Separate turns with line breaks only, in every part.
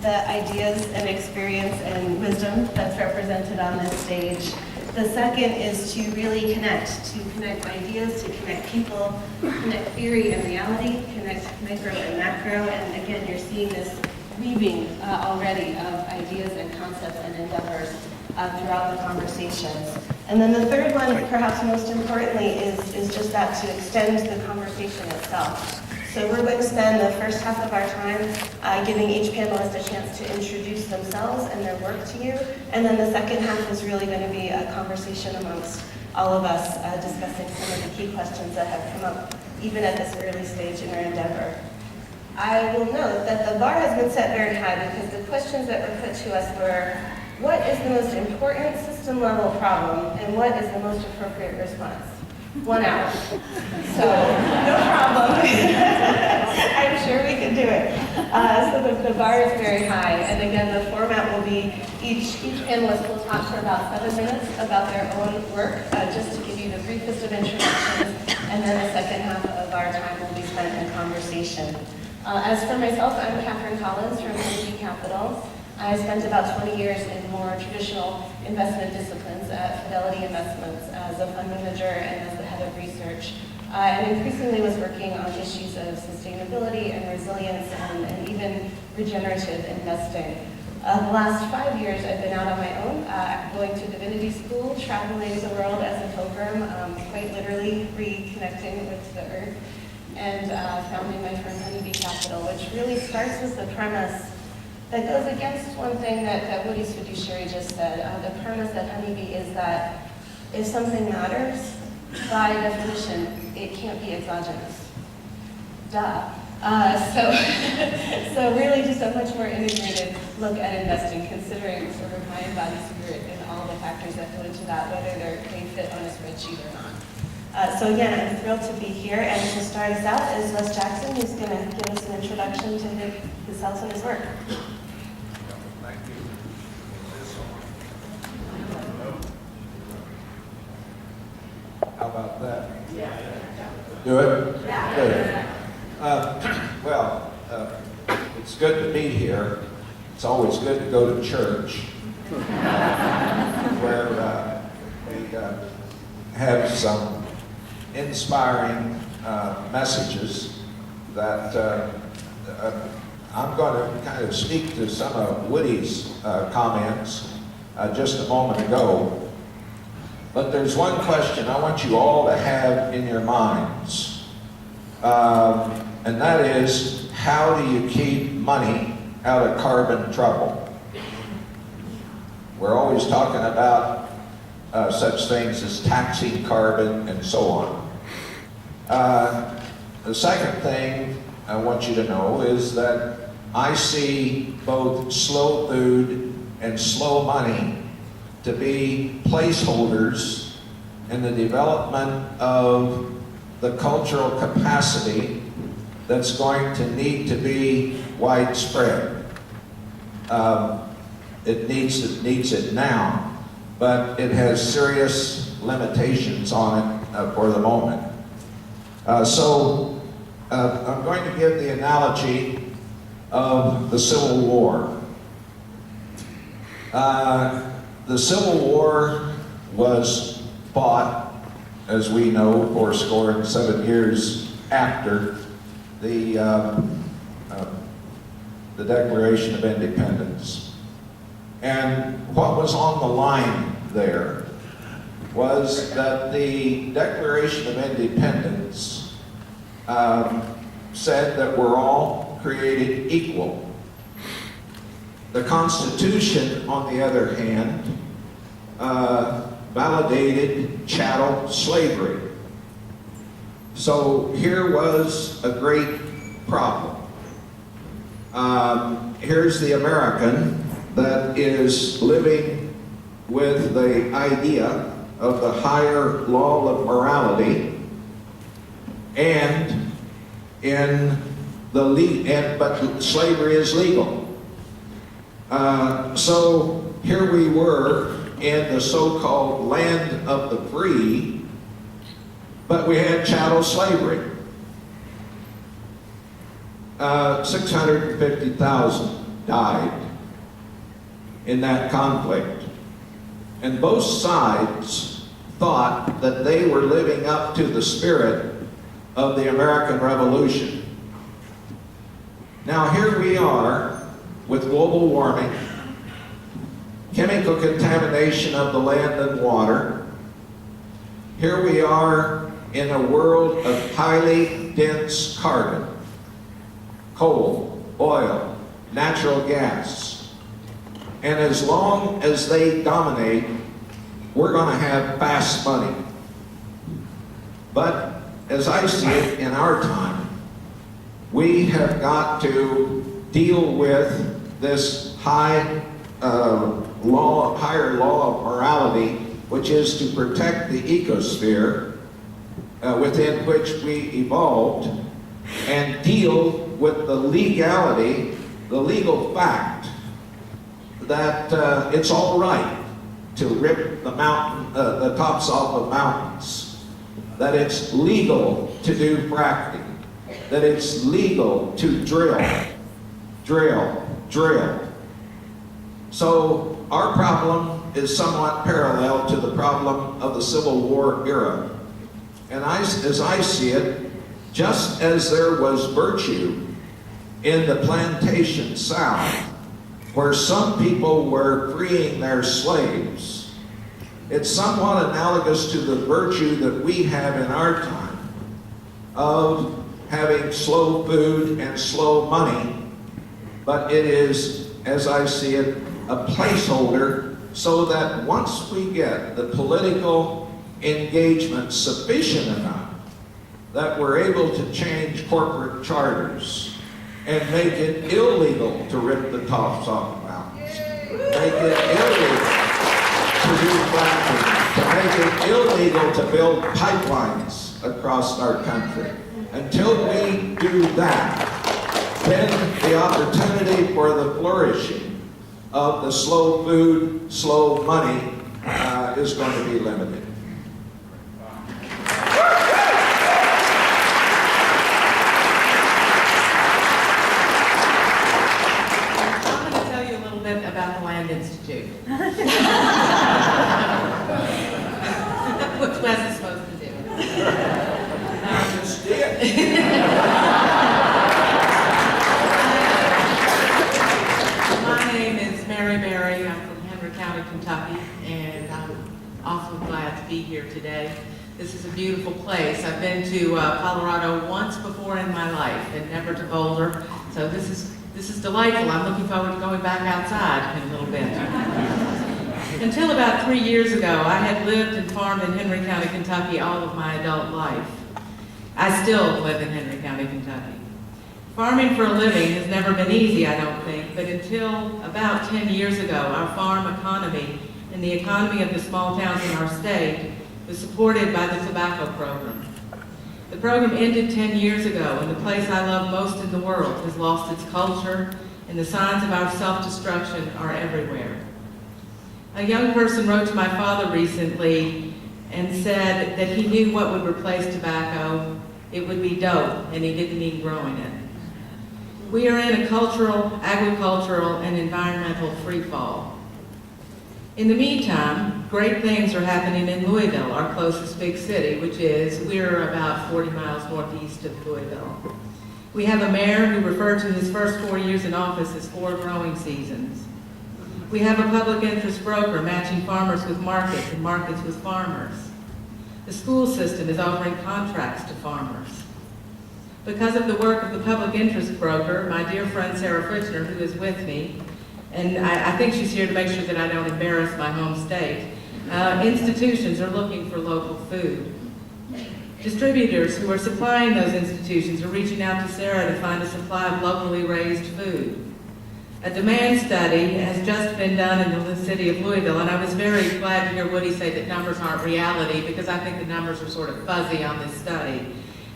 the ideas and experience and wisdom that's represented on this stage. The second is to really connect ideas, to connect people, connect theory and reality, connect micro and macro, and again, you're seeing this weaving already of ideas and concepts and endeavors throughout the conversations. And then the third one, perhaps most importantly, is just that to extend the conversation itself. So we're going to spend the first half of our time giving each panelist a chance to introduce themselves and their work to you. And then the second half is really going to be a conversation amongst all of us discussing some of the key questions that have come up even at this early stage in our endeavor. I will note that the bar has been set very high because the questions that were put to us were, what is the most important system level problem and what is the most appropriate response? 1 hour. So, no problem. I'm sure we can do it. So the bar is very high. And again, the format will be each panelist will talk for about 7 minutes about their own work, just to give you the briefest of introductions. And then the second half of our time will be spent in conversation. As for myself, I'm Catherine Collins from M2U Capital. I spent about 20 years in more traditional investment disciplines at Fidelity Investments as a fund manager and as the head of research. And increasingly was working on issues of sustainability and resilience and even regenerative investing. The last 5 years I've been out on my own, going to divinity school, traveling the world as a pilgrim, quite literally reconnecting with the earth, and founding my firm Honeybee Capital, which really starts with the premise that goes against one thing that Woody's fiduciary just said. The premise at Honeybee is that if something matters, by definition, it can't be exogenous. Duh. So really just a much more integrated look at investing, considering sort of mind, body, spirit, and all the factors that go into that, whether they fit on a spreadsheet or not. So again, I'm thrilled to be here, and to start us out is Les Jackson, who's going to give us an introduction to himself and his work.
Thank you. How about that? Yeah. Do it? Yeah. Good. It's good to be here. It's always good to go to church, where we have some inspiring messages that I'm going to kind of speak to some of Woody's comments just a moment ago. But there's one question I want you all to have in your minds, and that is, how do you keep money out of carbon trouble? We're always talking about such things as taxing carbon and so on. The second thing I want you to know is that I see both slow food and slow money to be placeholders in the development of the cultural capacity that's going to need to be widespread. It needs it now, but it has serious limitations on it for the moment. So I'm going to give the analogy of the Civil War. The Civil War was fought, as we know, 77 years after the Declaration of Independence. And what was on the line there was that the Declaration of Independence said that we're all created equal. The Constitution, on the other hand, validated chattel slavery. So here was a great problem. Here's the American that is living with the idea of the higher law of morality, and but slavery is legal. So here we were in the so-called land of the free, but we had chattel slavery. 650,000 died in that conflict. And both sides thought that they were living up to the spirit of the American Revolution. Now here we are with global warming, chemical contamination of the land and water. Here we are in a world of highly dense carbon, coal, oil, natural gas. And as long as they dominate, we're going to have fast money. But as I see it in our time, we have got to deal with this higher law of morality, which is to protect the ecosphere within which we evolved, and deal with the legality, the legal fact that it's all right to rip the tops off of mountains, that it's legal to do fracking, that it's legal to drill. So our problem is somewhat parallel to the problem of the Civil War era. And as I see it, just as there was virtue in the plantation South, where some people were freeing their slaves, it's somewhat analogous to the virtue that we have in our time of having slow food and slow money, but it is, as I see it, a placeholder so that once we get the political engagement sufficient enough that we're able to change corporate charters and make it illegal to rip the tops off mountains, make it illegal to do fracking, to make it illegal to build pipelines across our country. Until we do that, then the opportunity for the flourishing of the slow food, slow money is going to be limited.
I'm going to tell you a little bit about the Land Institute. What Wes is supposed to do.
Just did.
My name is Mary Berry. I'm from Henry County, Kentucky, and I'm awfully glad to be here today. This is a beautiful place. I've been to Colorado once before in my life and never to Boulder, so this is delightful. I'm looking forward to going back outside in a little bit. Until about 3 years ago, I had lived and farmed in Henry County, Kentucky all of my adult life. I still live in Henry County, Kentucky. Farming for a living has never been easy, I don't think, but until about 10 years ago, our farm economy and the economy of the small towns in our state was supported by the tobacco program. The program ended 10 years ago, and the place I love most in the world has lost its culture, and the signs of our self-destruction are everywhere. A young person wrote to my father recently and said that he knew what would replace tobacco. It would be dope, and he didn't need growing it. We are in a cultural, agricultural, and environmental freefall. In the meantime, great things are happening in Louisville, our closest big city, we're about 40 miles northeast of Louisville. We have a mayor who referred to his first 4 years in office as 4 growing seasons. We have a public interest broker matching farmers with markets and markets with farmers. The school system is offering contracts to farmers. Because of the work of the public interest broker, my dear friend Sarah Fritchner, who is with me, and I think she's here to make sure that I don't embarrass my home state, institutions are looking for local food. Distributors who are supplying those institutions are reaching out to Sarah to find a supply of locally raised food. A demand study has just been done in the city of Louisville, and I was very glad to hear Woody say that numbers aren't reality, because I think the numbers are sort of fuzzy on this study.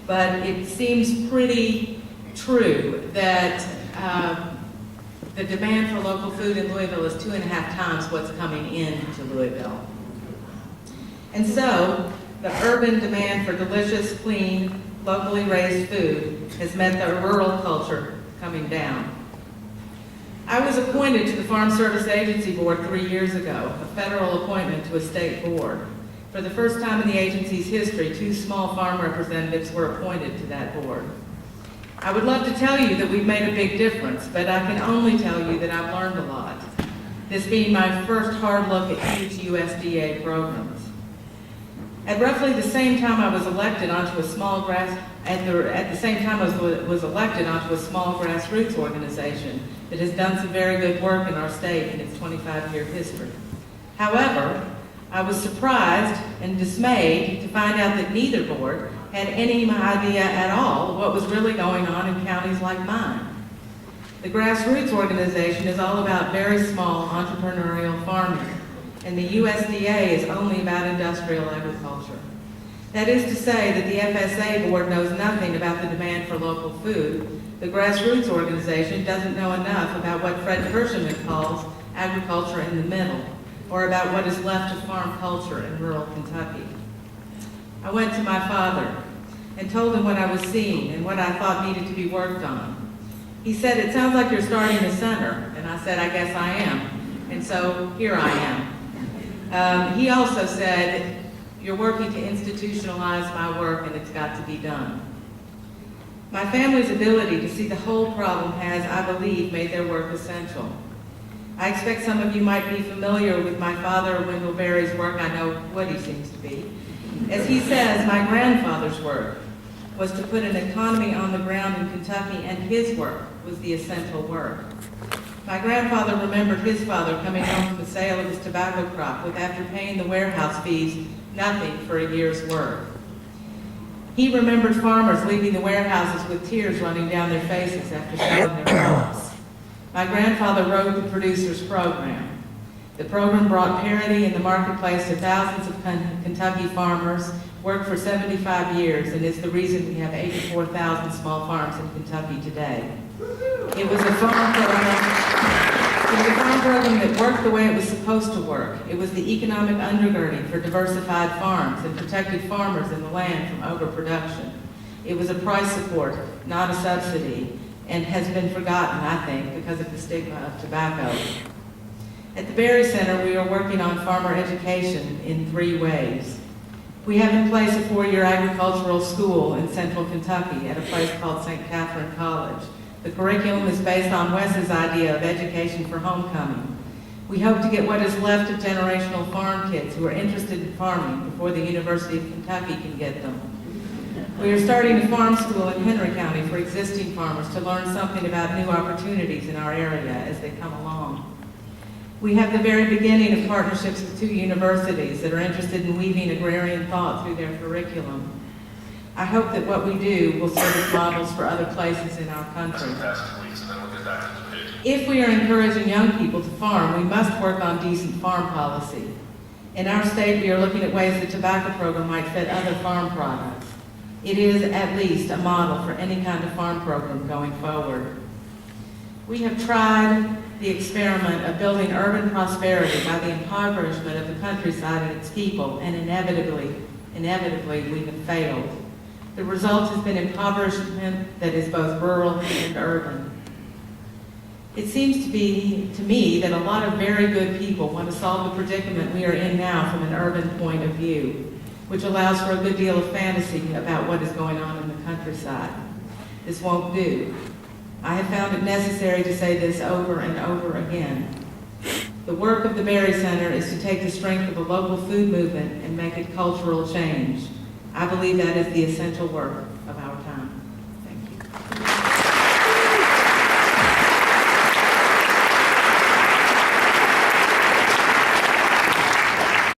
But it seems pretty true that the demand for local food in Louisville is 2.5 times what's coming into Louisville. And so, the urban demand for delicious, clean, locally raised food has meant the rural culture coming down. I was appointed to the Farm Service Agency Board 3 years ago, a federal appointment to a state board. For the first time in the agency's history, 2 small farm representatives were appointed to that board. I would love to tell you that we've made a big difference, but I can only tell you that I've learned a lot. This being my first hard look at huge USDA programs. At roughly the same time I was elected onto a small grassroots organization that has done some very good work in our state in its 25-year history. However, I was surprised and dismayed to find out that neither board had any idea at all what was really going on in counties like mine. The grassroots organization is all about very small entrepreneurial farming, and the USDA is only about industrial agriculture. That is to say that the FSA board knows nothing about the demand for local food. The grassroots organization doesn't know enough about what Fred Kirschman calls agriculture in the middle, or about what is left of farm culture in rural Kentucky. I went to my father and told him what I was seeing and what I thought needed to be worked on. He said, "It sounds like you're starting a center." And I said, "I guess I am." And so here I am. He also said, "You're working to institutionalize my work and it's got to be done." My family's ability to see the whole problem has, I believe, made their work essential. I expect some of you might be familiar with my father, Wendell Berry's work. I know what he seems to be. As he says, my grandfather's work was to put an economy on the ground in Kentucky, and his work was the essential work. My grandfather remembered his father coming home from the sale of his tobacco crop with, after paying the warehouse fees, nothing for a year's work. He remembered farmers leaving the warehouses with tears running down their faces after selling their crops. My grandfather wrote the producer's program. The program brought parity in the marketplace to thousands of Kentucky farmers, worked for 75 years, and is the reason we have 84,000 small farms in Kentucky today. It was a farm program that worked the way it was supposed to work. It was the economic undergirding for diversified farms and protected farmers in the land from overproduction. It was a price support, not a subsidy, and has been forgotten, I think, because of the stigma of tobacco. At the Berry Center, we are working on farmer education in 3 ways. We have in place a 4-year agricultural school in central Kentucky at a place called St. Catherine College. The curriculum is based on Wes's idea of education for homecoming. We hope to get what is left of generational farm kids who are interested in farming before the University of Kentucky can get them. We are starting a farm school in Henry County for existing farmers to learn something about new opportunities in our area as they come along. We have the very beginning of partnerships with 2 universities that are interested in weaving agrarian thought through their curriculum. I hope that what we do will serve as models for other places in our country. If we are encouraging young people to farm, we must work on decent farm policy. In our state, we are looking at ways the tobacco program might fit other farm products. It is at least a model for any kind of farm program going forward. We have tried the experiment of building urban prosperity by the impoverishment of the countryside and its people, and inevitably we have failed. The result has been impoverishment that is both rural and urban. It seems to me that a lot of very good people want to solve the predicament we are in now from an urban point of view, which allows for a good deal of fantasy about what is going on in the countryside. This won't do. I have found it necessary to say this over and over again. The work of the Berry Center is to take the strength of a local food movement and make it cultural change. I believe that is the essential work of our time.